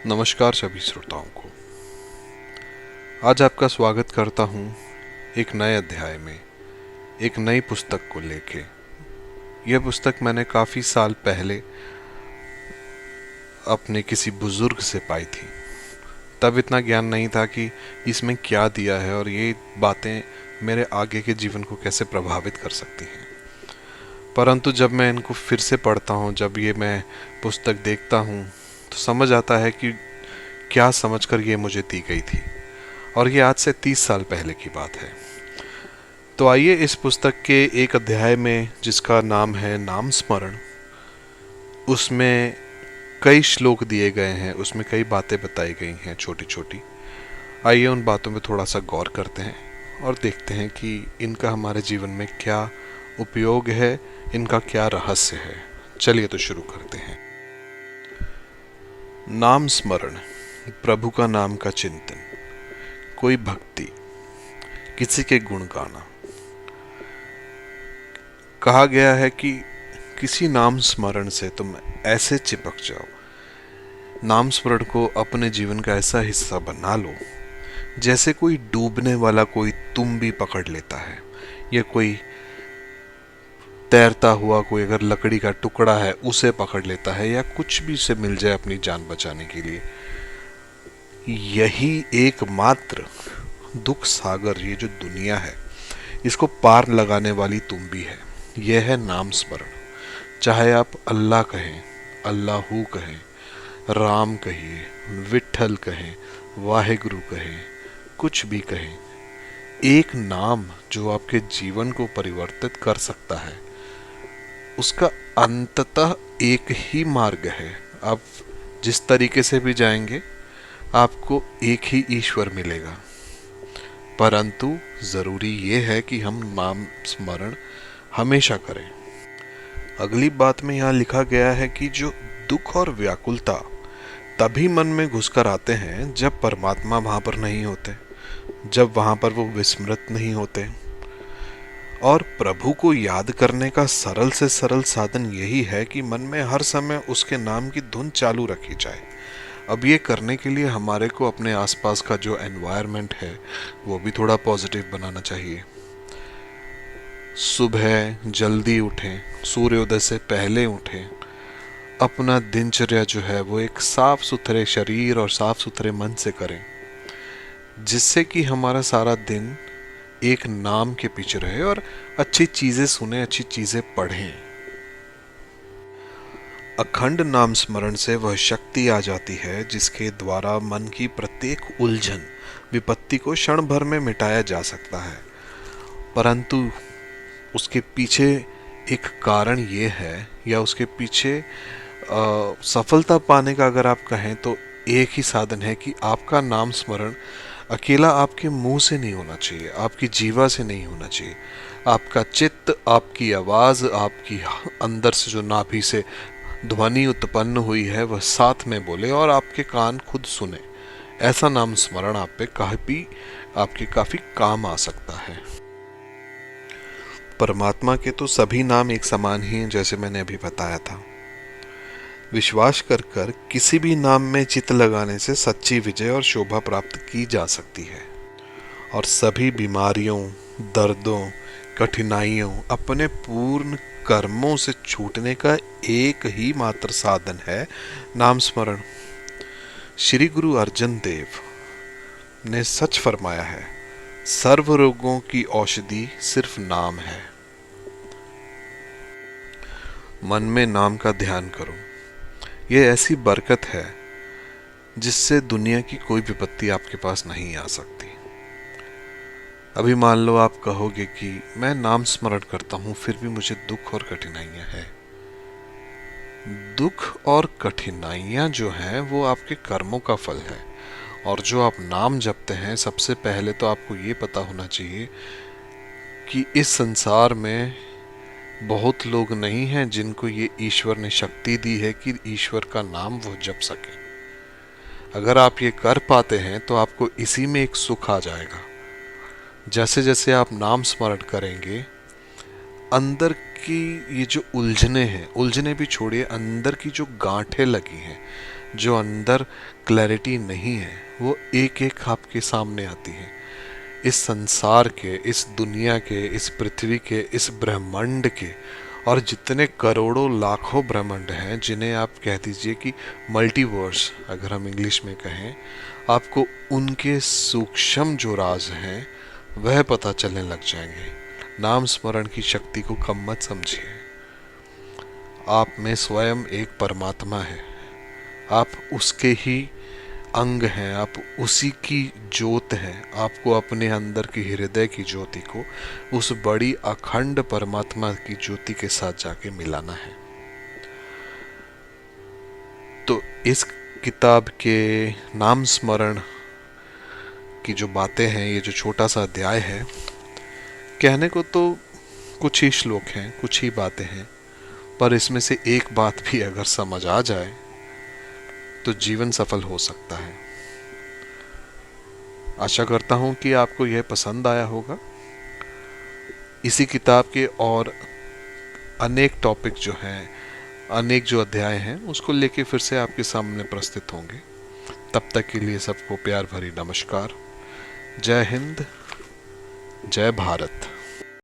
नमस्कार सभी श्रोताओं को। आज आपका स्वागत करता हूं एक नए अध्याय में, एक नई पुस्तक को लेके। यह पुस्तक मैंने काफ़ी साल पहले अपने किसी बुजुर्ग से पाई थी। तब इतना ज्ञान नहीं था कि इसमें क्या दिया है और ये बातें मेरे आगे के जीवन को कैसे प्रभावित कर सकती हैं। परंतु जब मैं इनको फिर से पढ़ता हूँ, जब ये मैं पुस्तक देखता हूँ, तो समझ आता है कि क्या समझकर ये मुझे दी गई थी। और ये आज से 30 साल पहले की बात है। तो आइए इस पुस्तक के एक अध्याय में, जिसका नाम है नाम स्मरण, उसमें कई श्लोक दिए गए हैं, उसमें कई बातें बताई गई हैं छोटी छोटी। आइए उन बातों में थोड़ा सा गौर करते हैं और देखते हैं कि इनका हमारे जीवन में क्या उपयोग है, इनका क्या रहस्य है। चलिए तो शुरू करते हैं। नाम स्मरण, प्रभु का नाम का चिंतन, कोई भक्ति, किसी के गुण गाना। कहा गया है कि किसी नाम स्मरण से तुम ऐसे चिपक जाओ, नाम स्मरण को अपने जीवन का ऐसा हिस्सा बना लो जैसे कोई डूबने वाला कोई तुम पकड़ लेता है, या कोई तैरता हुआ कोई अगर लकड़ी का टुकड़ा है उसे पकड़ लेता है, या कुछ भी से मिल जाए अपनी जान बचाने के लिए। यही एकमात्र दुख सागर, ये जो दुनिया है, इसको पार लगाने वाली तुम भी है। यह है नाम स्मरण। चाहे आप अल्लाह कहें, अल्लाहू कहें, राम कहिए, विठल कहें, वाहेगुरु कहें, कुछ भी कहें, एक नाम जो आपके जीवन को परिवर्तित कर सकता है, उसका अंततः एक ही मार्ग है। आप जिस तरीके से भी जाएंगे आपको एक ही ईश्वर मिलेगा। परंतु जरूरी ये है कि हम नाम स्मरण हमेशा करें। अगली बात में यहाँ लिखा गया है कि जो दुख और व्याकुलता तभी मन में घुसकर आते हैं जब परमात्मा वहां पर नहीं होते, जब वहां पर वो विस्मृत नहीं होते। और प्रभु को याद करने का सरल से सरल साधन यही है कि मन में हर समय उसके नाम की धुन चालू रखी जाए। अब ये करने के लिए हमारे को अपने आसपास का जो एनवायरनमेंट है वो भी थोड़ा पॉजिटिव बनाना चाहिए। सुबह जल्दी उठें, सूर्योदय से पहले उठें, अपना दिनचर्या जो है वो एक साफ सुथरे शरीर और साफ सुथरे मन से करें, जिससे कि हमारा सारा दिन एक नाम के पीछे रहे और अच्छी चीजें सुने, अच्छी चीजें पढ़ें। अखंड नाम स्मरण से वह शक्ति आ जाती है जिसके द्वारा मन की प्रत्येक उलझन, विपत्ति को क्षण भर में मिटाया जा सकता है। परंतु उसके पीछे एक कारण ये है, या उसके पीछे सफलता पाने का अगर आप कहें तो एक ही साधन है कि आपका नाम स्मरण अकेला आपके मुंह से नहीं होना चाहिए, आपकी जीवा से नहीं होना चाहिए। आपका चित्त, आपकी आवाज, आपकी अंदर से जो नाभि से ध्वनि उत्पन्न हुई है वह साथ में बोले और आपके कान खुद सुने। ऐसा नाम स्मरण आप पे आपके काफी काम आ सकता है। परमात्मा के तो सभी नाम एक समान ही हैं, जैसे मैंने अभी बताया था। विश्वास कर कर किसी भी नाम में चित्त लगाने से सच्ची विजय और शोभा प्राप्त की जा सकती है, और सभी बीमारियों, दर्दों, कठिनाइयों, अपने पूर्ण कर्मों से छूटने का एक ही मात्र साधन है नाम स्मरण। श्री गुरु अर्जन देव ने सच फरमाया है, सर्व रोगों की औषधि सिर्फ नाम है। मन में नाम का ध्यान करो। ये ऐसी बरकत है जिससे दुनिया की कोई विपत्ति आपके पास नहीं आ सकती। अभी मान लो आप कहोगे कि मैं नाम स्मरण करता हूं फिर भी मुझे दुख और कठिनाइयां हैं। दुख और कठिनाइयां जो हैं वो आपके कर्मों का फल है। और जो आप नाम जपते हैं, सबसे पहले तो आपको ये पता होना चाहिए कि इस संसार में बहुत लोग नहीं हैं जिनको ये ईश्वर ने शक्ति दी है कि ईश्वर का नाम वो जप सके। अगर आप ये कर पाते हैं तो आपको इसी में एक सुख आ जाएगा। जैसे जैसे आप नाम स्मरण करेंगे, अंदर की ये जो उलझने हैं, उलझने भी छोड़िए, अंदर की जो गांठें लगी हैं जो अंदर क्लैरिटी नहीं है वो एक एक आपके सामने आती है। इस संसार के, इस दुनिया के, इस पृथ्वी के, इस ब्रह्मांड के और जितने करोड़ों लाखों ब्रह्मांड हैं, जिन्हें आप कह दीजिए कि मल्टीवर्स अगर हम इंग्लिश में कहें, आपको उनके सूक्ष्म जो राज हैं वह पता चलने लग जाएंगे। नाम स्मरण की शक्ति को कम मत समझिए। आप में स्वयं एक परमात्मा है, आप उसके ही अंग हैं, आप उसी की ज्योत हैं। आपको अपने अंदर की हृदय की ज्योति को उस बड़ी अखंड परमात्मा की ज्योति के साथ जाके मिलाना है। तो इस किताब के नाम स्मरण की जो बातें हैं, ये जो छोटा सा अध्याय है, कहने को तो कुछ ही श्लोक हैं, कुछ ही बातें हैं, पर इसमें से एक बात भी अगर समझ आ जाए तो जीवन सफल हो सकता है। आशा करता हूं कि आपको यह पसंद आया होगा। इसी किताब के और अनेक टॉपिक जो हैं, अनेक जो अध्याय हैं, उसको लेके फिर से आपके सामने प्रस्तुत होंगे। तब तक के लिए सबको प्यार भरी नमस्कार। जय हिंद, जय भारत।